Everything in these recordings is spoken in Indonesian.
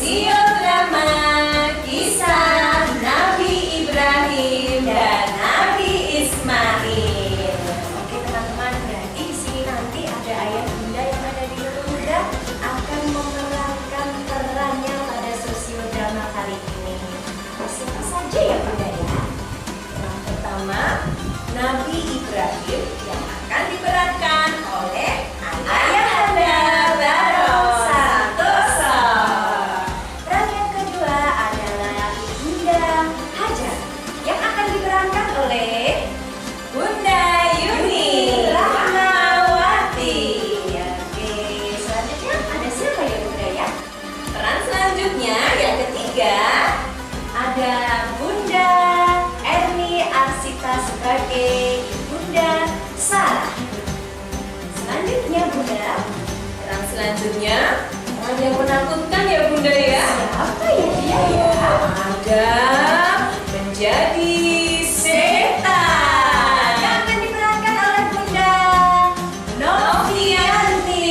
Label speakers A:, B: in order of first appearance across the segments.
A: Sosiodrama kisah Nabi Ibrahim dan Nabi Ismail. Oke teman-teman, berarti di sini nanti ada ayah bunda yang ada di Bunda akan memerankan perannya pada sosiodrama kali ini. Siapa saja ya bunda ya? Yang pertama, Nabi Ibrahim yang akan diperankan oleh Ayahanda Barong Santoso. Peran yang kedua adalah Bunda Hajar yang akan diperankan oleh Bunda Yuni Rahmawati. Oke, selanjutnya ada siapa ya bunda ya? Peran selanjutnya yang ketiga ada Bunda Erni Arsita sebagai Bunda Sarah. Selanjutnya bunda, peran selanjutnya orang yang menakutkan ya bunda ya. Siapa ya dia ya? Ada menjadi setan yang akan diperankan oleh Bunda Novianti.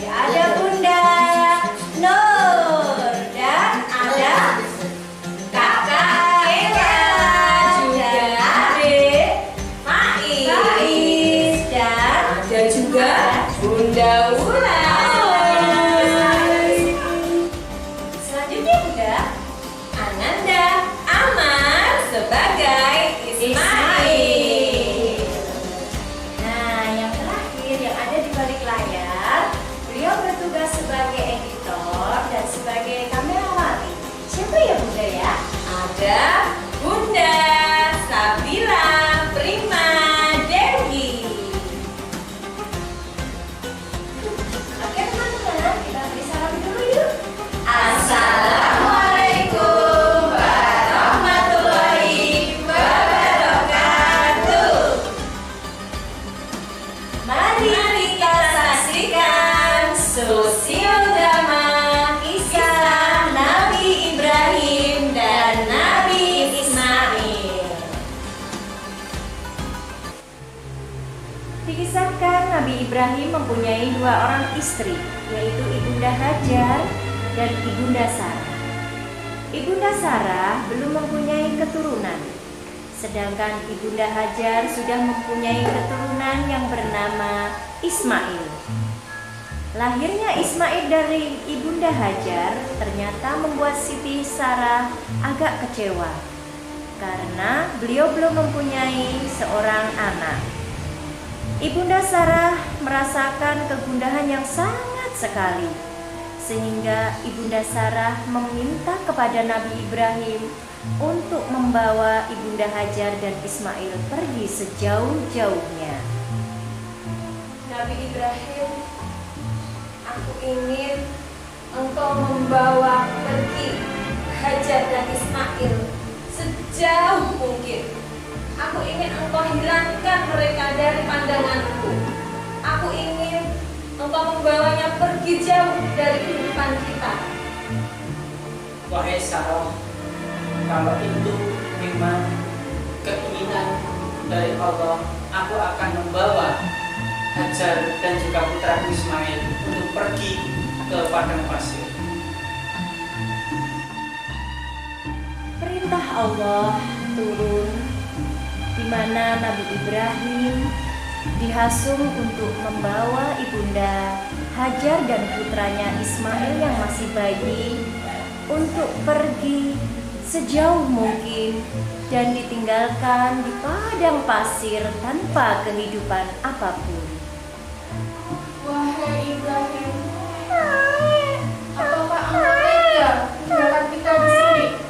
A: Ada Bunda Nur dan ada Kakak Ella, juga adik Faiz dan ada juga Bunda Wulan. Selanjutnya Bunda Ananda Amar sebagai Ismail. Nah, yang terakhir yang ada di balik layar, beliau bertugas sebagai editor dan sebagai kamerawati. Siapa ya Bunda ya? Ada Bunda Sabila Prima Dewi. Oke teman-teman, kita beri salam dulu yuk. Assalamualaikum warahmatullahi wabarakatuh. Mari kita saksikan sosiodrama kisah Nabi Ibrahim dan Nabi Ismail. Dikisahkan Nabi Ibrahim mempunyai dua orang istri, yaitu Ibunda Hajar dan Ibunda Sarah. Ibunda Sarah belum mempunyai keturunan, sedangkan Ibunda Hajar sudah mempunyai keturunan yang bernama Ismail. Lahirnya Ismail dari Ibunda Hajar ternyata membuat Siti Sarah agak kecewa karena beliau belum mempunyai seorang anak. Ibunda Sarah merasakan kegundahan yang sangat sekali, sehingga Ibunda Sarah meminta kepada Nabi Ibrahim untuk membawa Ibunda Hajar dan Ismail pergi sejauh-jauhnya. Nabi Ibrahim, aku ingin engkau membawa pergi Hajar dan Ismail sejauh mungkin. Aku ingin engkau hilangkan mereka dari pandanganku. Aku ingin engkau membawanya pergi jauh dari kehidupan kita.
B: Wahai Sarah, kalau itu memang keinginan dari Allah, aku akan membawa Hajar dan juga putraku Ismail untuk pergi ke padang pasir.
A: Perintah Allah turun di mana Nabi Ibrahim dihasung untuk membawa Ibunda Hajar dan putranya Ismail yang masih bayi untuk pergi sejauh mungkin dan ditinggalkan di padang pasir tanpa kehidupan apapun.
C: Wahai Ibrahim, apakah engkau tega meninggalkan kita di sini?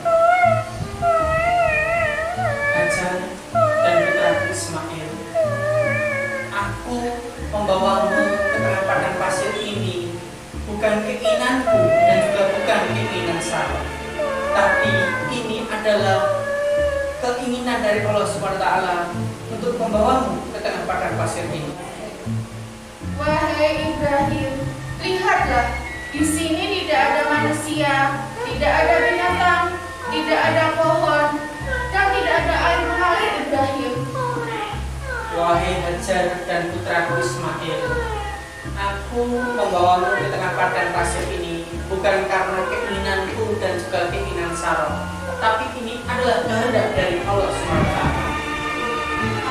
B: Hajar dan putraku Ismail, aku membawamu ke tengah padang pasir ini bukan keinginanku dan juga bukan keinginan Sarah, tapi ini adalah keinginan dari Allah SWT untuk membawamu ke tengah padang pasir ini.
C: Wahai Ibrahim, lihatlah, di sini tidak ada manusia, tidak ada binatang, tidak ada pohon, dan tidak ada air mengalir. Ibrahim,
B: Wahai Hajar dan putraku Ismail, aku membawamu ke tengah padang pasir ini bukan karena keinginan Sarah, tapi ini adalah kehendak dari Allah SWT.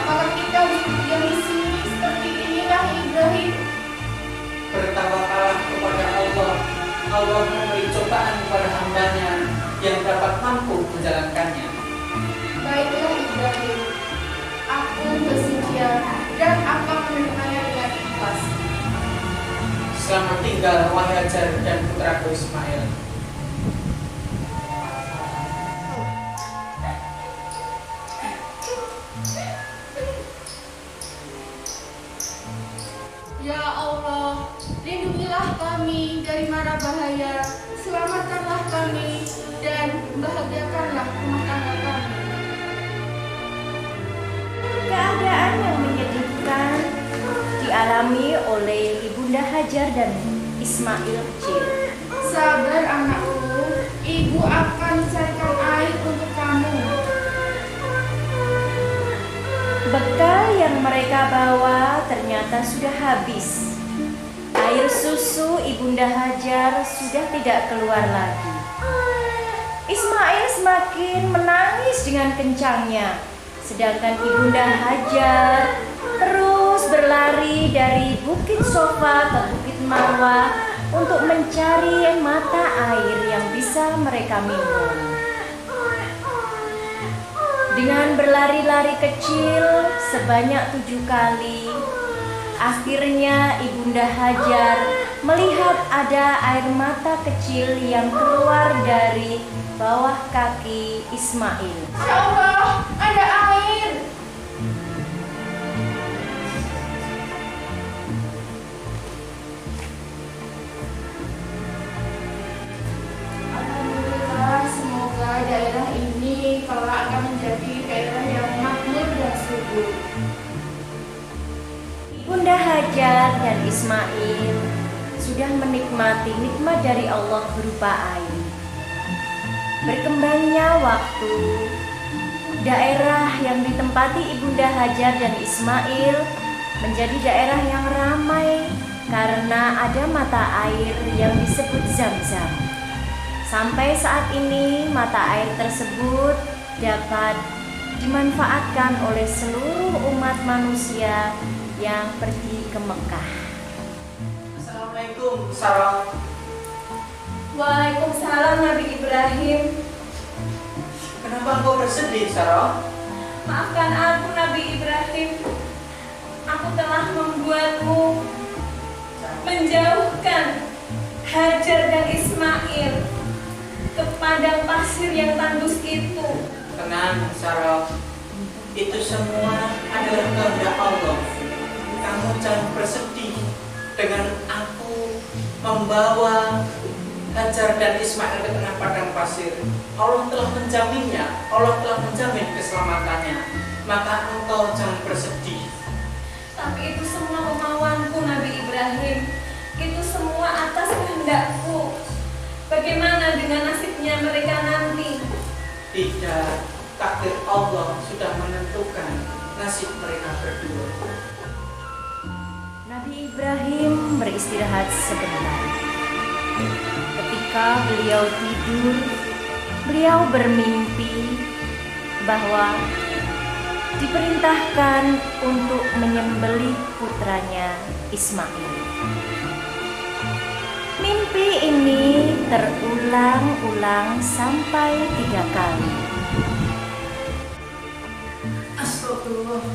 C: Apakah kita harus diam di sini seperti inilah Ibrahim?
B: Bertawakallah kepada Allah. Allah memberi cobaan kepada hambanya yang dapat mampu menjalankannya.
C: Baiklah Ibrahim, aku bersedia dan akan menerimanya dengan ikhlas.
B: Selamat tinggal wahai Hajar dan putraku Ismail.
C: Ya Allah, lindungilah kami dari mara bahaya, selamatkanlah kami, dan bahagiakanlah rumah tangga kami.
A: Keadaan yang menyedihkan dialami oleh Ibunda Hajar dan Ismail kecil.
C: Sabar anakku, ibu akan carikan air untuk kamu.
A: Bekal yang mereka bawa ternyata sudah habis. Air susu Ibunda Hajar sudah tidak keluar lagi. Ismail semakin menangis dengan kencangnya, sedangkan Ibunda Hajar terus berlari dari Bukit Sofa ke Bukit Marwah untuk mencari mata air yang bisa mereka minum. Dengan berlari-lari kecil sebanyak 7 kali, akhirnya Ibunda Hajar melihat ada air mata kecil yang keluar dari bawah kaki Ismail.
C: Ya Allah, ada air. Alhamdulillah, semoga daerah ini kelak akan menjadi daerah yang makmur dan subur.
A: Ibunda Hajar dan Ismail sudah menikmati nikmat dari Allah berupa air. Berkembangnya waktu, daerah yang ditempati Ibunda Hajar dan Ismail menjadi daerah yang ramai karena ada mata air yang disebut Zam-Zam. Sampai saat ini mata air tersebut dapat dimanfaatkan oleh seluruh umat manusia yang pergi ke Mekah.
B: Assalamualaikum Sarah.
A: Waalaikumsalam Nabi Ibrahim.
B: Kenapa engkau bersedih Sarah?
A: Maafkan aku Nabi Ibrahim. Aku telah membuatmu menjauhkan Hajar dan Ismail ke padang pasir yang tandus itu.
B: Tenang Sarah, itu semua adalah kehendak Allah. Kamu jangan bersedih dengan aku membawa Hajar dan Ismail ke tengah padang pasir. Allah telah menjaminnya, Allah telah menjamin keselamatannya. Maka engkau jangan bersedih.
A: Tapi itu semua kemauanku Nabi Ibrahim. Itu semua atas kehendakku. Bagaimana dengan nasibnya mereka nanti?
B: Tidak, takdir Allah sudah menentukan nasib mereka berdua.
A: Nabi Ibrahim beristirahat sebentar. Ketika beliau tidur, beliau bermimpi bahwa diperintahkan untuk menyembelih putranya Ismail. Mimpi ini terulang-ulang sampai 3 kali.
B: Astagfirullah.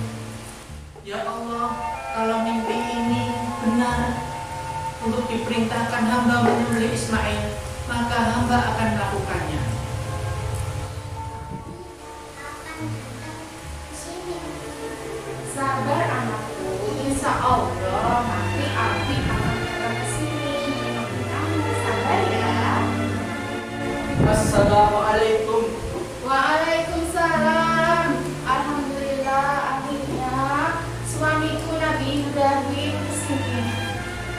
B: Ya Allah, kalau mimpi ini benar untuk diperintahkan hamba menyembelih Ismail, maka hamba akan melakukannya.
C: Sabar anakku, insya Allah nanti Abi akan datang ke sini menemui kamu. Sabar ya.
B: Assalamualaikum.
C: Waalaikumsalam. Alhamdulillah akhirnya suamiku Nabi Ibrahim ke sini.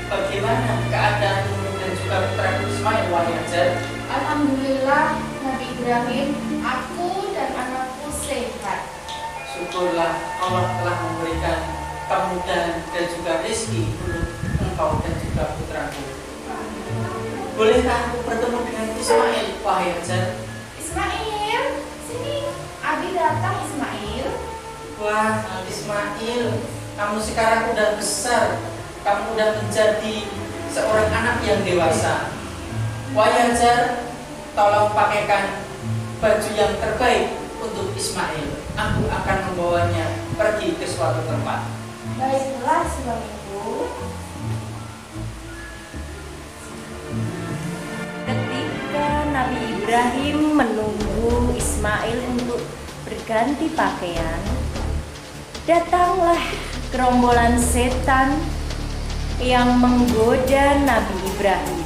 B: Bagaimana keadaanmu dan juga putraku Ismail wahai Hajar?
C: Alhamdulillah Nabi Ibrahim, aku dan anakku sehat.
B: Syukurlah Allah telah memberikan kemudahan dan juga rezeki untuk engkau dan juga putraku. Bolehkah aku bertemu dengan Ismail wahai Hajar?
C: Ismail
B: Wah, Ismail, kamu sekarang udah besar. Kamu udah menjadi seorang anak yang dewasa. Wahai Hajar, tolong pakaikan baju yang terbaik untuk Ismail. Aku akan membawanya pergi ke suatu tempat.
A: Baiklah suamiku. Ketika Nabi Ibrahim menunggu Ismail untuk berganti pakaian, datanglah gerombolan setan yang menggoda Nabi Ibrahim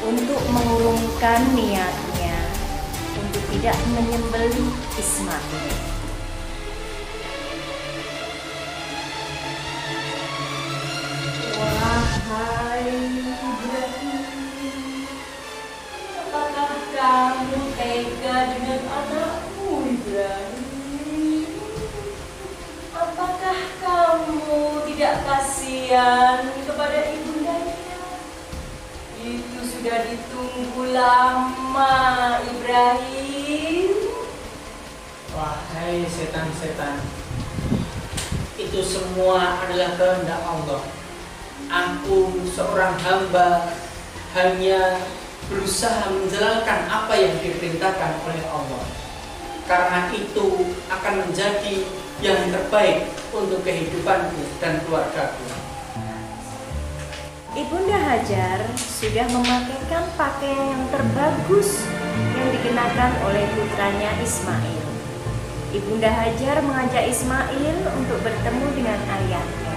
A: untuk mengurungkan niatnya untuk tidak menyembelih Ismail. Wahai Ibrahim, apakah kamu tega dengan anakmu Ibrahim? Apakah kamu tidak kasihan kepada ibundanya? Itu sudah ditunggu lama Ibrahim.
B: Wahai setan-setan, itu semua adalah kehendak Allah. Aku seorang hamba hanya berusaha menjalankan apa yang diperintahkan oleh Allah. Karena itu akan menjadi yang terbaik untuk kehidupanku dan keluargaku.
A: Ibunda Hajar sudah memakaikan pakaian yang terbagus yang dikenakan oleh putranya Ismail. Ibunda Hajar mengajak Ismail untuk bertemu dengan ayahnya.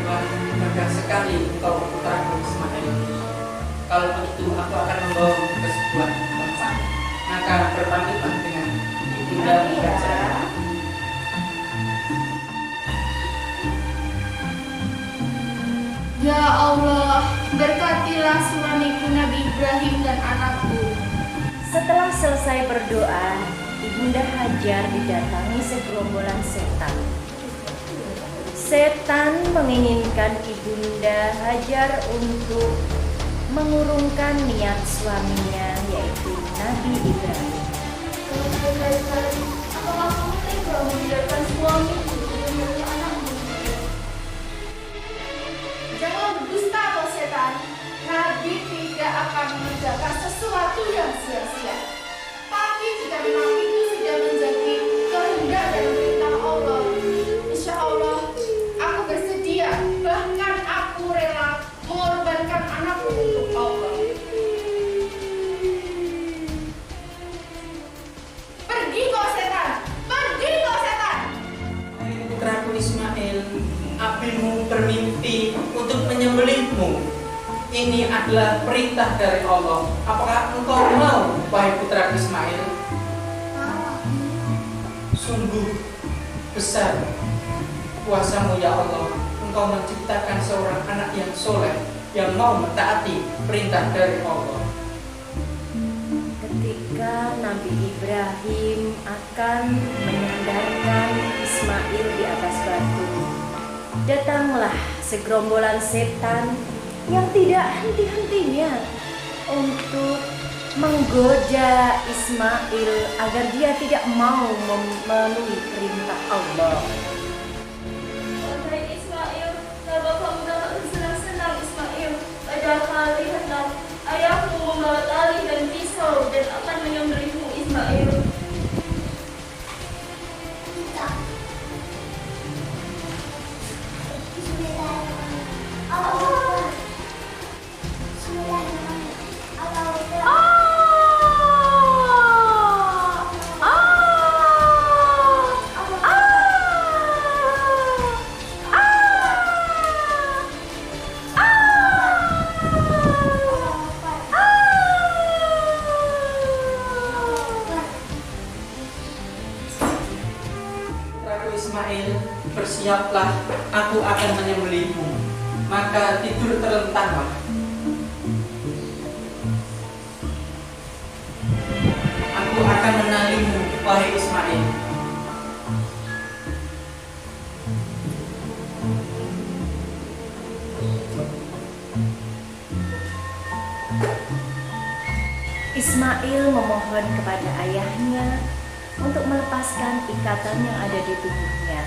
B: Wah, megah sekali engkau putraku Ismail. Kalau begitu aku akan membawamu ke sebuah tempat. Maka berpamitlah dengan ibunda Hajar.
C: Ya Allah, berkatilah suamiku Nabi Ibrahim dan anakku.
A: Setelah selesai berdoa, Ibunda Hajar didatangi segerombolan setan. Setan menginginkan Ibunda Hajar untuk mengurungkan niat suaminya, yaitu Nabi Ibrahim.
C: Apakah kamu tega membiarkan suamiku memilih anakmu? Jangan berdusta kau setan. Nabi tidak akan mengerjakan sesuatu yang sia-sia. Tapi jika memang itu sudah menjadi kehendak dan perintah Allah, insya Allah aku bersedia, bahkan aku rela mengorbankan anakku untuk Allah. Pergi kau setan! Pergi kau setan!
B: Hai putraku Ismail, apimu bermimpi untuk menyembelihmu. Ini adalah perintah dari Allah. Apakah engkau mau, wahai putraku Ismail? Sungguh besar kuasamu ya Allah. Engkau menciptakan seorang anak yang soleh, yang mau mentaati perintah dari Allah.
A: Ketika Nabi Ibrahim akan menyandarkan Ismail di atas batu, datanglah segerombolan setan yang tidak henti-hentinya untuk menggoda Ismail agar dia tidak mau memenuhi perintah Allah.
D: Wahai Ismail, kenapa kamu dapat bersenang-senang Ismail? Padahal lihatlah, ayahmu membawa tali dan pisau dan akan menyembelihmu Ismail.
B: Putraku Ismail, bersiaplah, aku akan menyembelihmu. Maka tidur terlentanglah. Aku akan menalimu, wahai Ismail.
A: Ismail memohon kepada ayahnya untuk melepaskan ikatan yang ada di tubuhnya,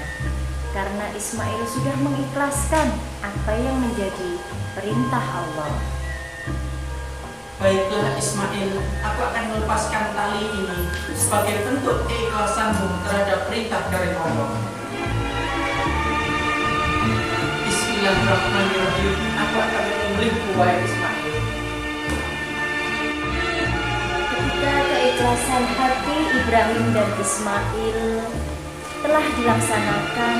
A: karena Ismail sudah mengikhlaskan apa yang menjadi perintah Allah.
B: Baiklah Ismail, aku akan melepaskan tali ini sebagai bentuk keikhlasanmu terhadap perintah dari Allah. Bismillahirrahmanirrahim. Aku akan menyembelihmu, wahai Ismail.
A: Ketika keikhlasan hati Ibrahim dan Ismail telah dilaksanakan,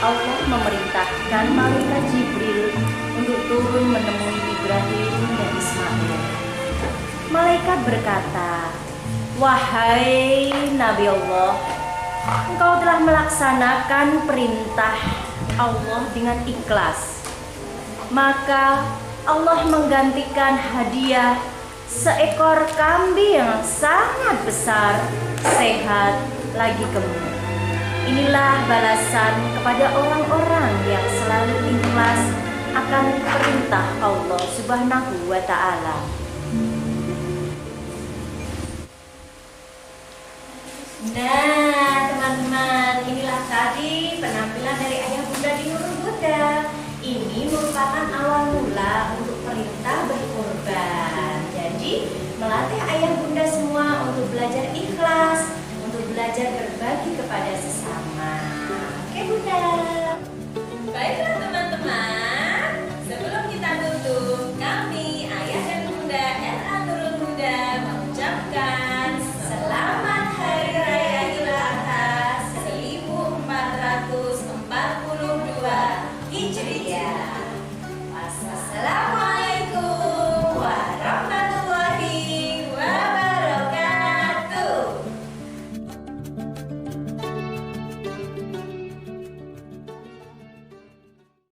A: Allah memerintahkan malaikat Jibril untuk turun menemui Ibrahim dan Ismail. Malaikat berkata, "Wahai Nabi Allah, engkau telah melaksanakan perintah Allah dengan ikhlas. Maka Allah menggantikan hadiah seekor kambing yang sangat besar, sehat, lagi gemuk. Inilah balasan kepada orang-orang yang selalu ikhlas akan perintah Allah Subhanahu wa Ta'ala." Nah, teman-teman, inilah tadi penampilan dari ayah bunda di Nurul Huda. Ini merupakan awal mula untuk perintah berkorban. Jadi, melatih ayah bunda semua untuk belajar ikhlas, untuk belajar berbagi kepada sesama.